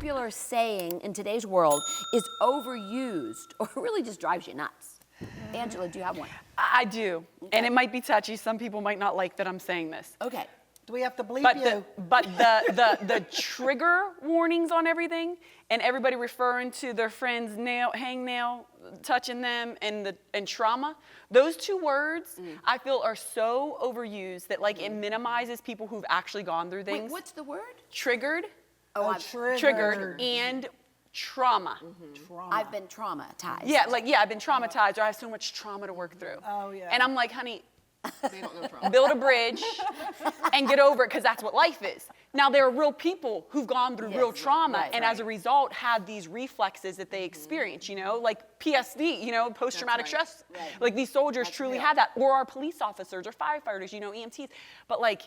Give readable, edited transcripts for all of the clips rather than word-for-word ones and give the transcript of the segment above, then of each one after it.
popular saying in today's world is overused or really just drives you nuts? Angela, do you have one? I do. Okay. And it might be touchy. Some people might not like that I'm saying this. Okay. Do we have to bleep you? But the trigger warnings on everything and everybody referring to their friend's hangnail, touching them, and trauma, those two words I feel are so overused that like it minimizes people who've actually gone through things. Wait, what's the word? Triggered. Oh, Triggered and trauma. I've been traumatized. Yeah, I've been traumatized, or I have so much trauma to work through. Oh, yeah. And I'm like, honey, build a bridge and get over it, because that's what life is. Now, there are real people who've gone through real trauma, and as a result have these reflexes that they experience, you know, like PSD, you know, post-traumatic stress. Like these soldiers truly have that, or our police officers or firefighters, you know, EMTs. But like,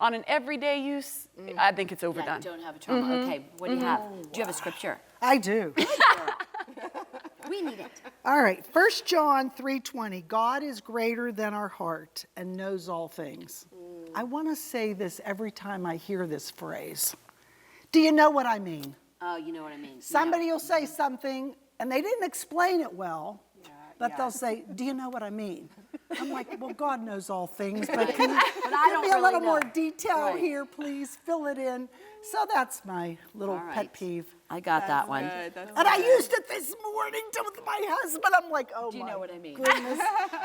on an everyday use, I think it's overdone. Don't have a trauma. Okay, what do you have? Do you have a scripture? I do. We need it. All right, 1 John 3:20. God is greater than our heart and knows all things. I want to say this every time I hear this phrase. Do you know what I mean? Oh, you know what I mean. Somebody will say something, and they didn't explain it well, but they'll say, do you know what I mean? I'm like, well, God knows all things, but can you give me a little more detail here, please? Fill it in. So that's my little pet peeve. I got that one. And I used it this morning with my husband. I'm like, oh, do you know what I mean? Goodness,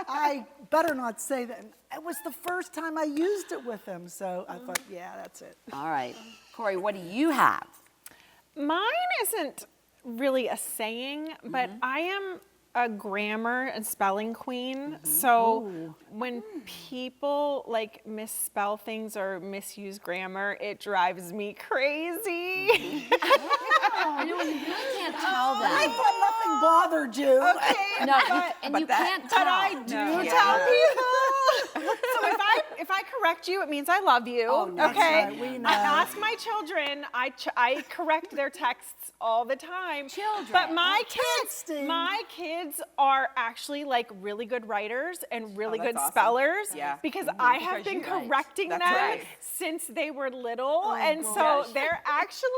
I better not say that. It was the first time I used it with him, so I thought, yeah, that's it. All right. Corey, what do you have? Mine isn't really a saying, but I am a grammar and spelling queen. So when people like misspell things or misuse grammar, it drives me crazy. I know, you really can't tell that. I thought nothing bothered you. Okay, No, you can't tell. But I do tell people. So if I correct you, it means I love you. Oh, that's okay. right. We know. I ask my children. I correct their texts all the time. Children. But my kids are actually like really good writers and really good spellers. Yeah. Because I have been correcting them since they were little, and so they're actually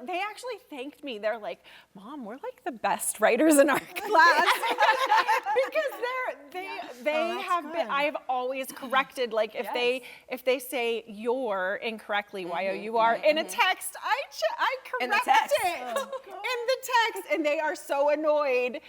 They actually thanked me. They're like, "Mom, we're like the best writers in our class," because they have been. I have always corrected. Like if they say "your" incorrectly, Y-O-U-R in a text, I correct it in the text, and they are so annoyed.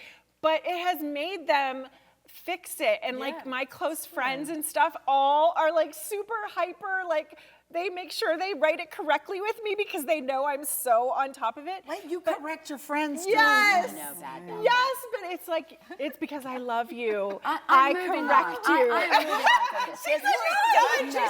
But it has made them fix it, and like my close friends and stuff all are like super hyper, like they make sure they write it correctly with me because they know I'm so on top of it. Wait, you correct your friends too. Yes. Bad. Yes, but it's like, it's because I love you. I I'm moving correct on. you. I'm moving on from this. She's done.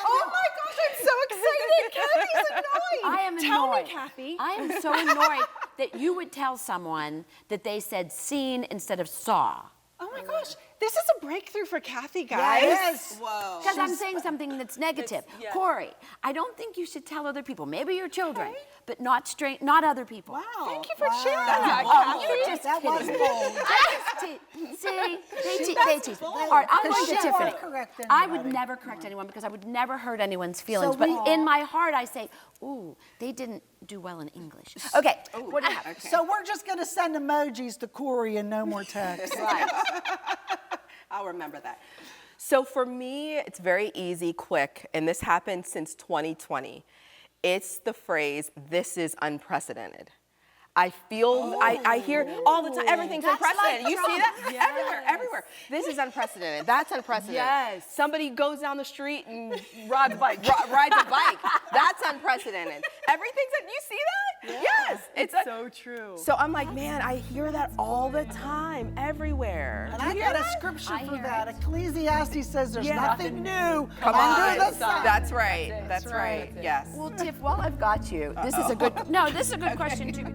Oh my gosh, I'm so excited. Kathy's annoyed. I am annoyed. Tell me, Kathy. I am so annoyed that you would tell someone that they said seen instead of saw. Oh my gosh, this is a breakthrough for Kathy, guys. Yes. Whoa. Because I'm saying something that's negative. Corey, I don't think you should tell other people, maybe your children, but not other people. Wow. Thank you for sharing that, Oh, Kathy. you're just That was kidding. bold. See, they teach me. All right, I'm going to Because you Tiffany. are correct I would anybody. never correct anyone because I would never hurt anyone's feelings. So But in my heart, I say, ooh, they didn't do well in English. Okay, what do you have? So we're just going to send emojis to Corey and no more text. Right. I'll remember that. So for me, it's very easy, quick, and this happened since 2020. It's the phrase, "this is unprecedented." I feel, I hear all the time, everything's That's unprecedented. like You see that? Everywhere. This is unprecedented. That's unprecedented. Yes. Somebody goes down the street and rides a bike. That's unprecedented. Everything's, you see that? Yes. It's so true. So I'm like, man, I hear that all the time, everywhere. And I got a scripture for that. Ecclesiastes says there's nothing new Come under on. the sun. That's right. That's right. Yes. Well, Tiff, while I've got you, this is a good question too.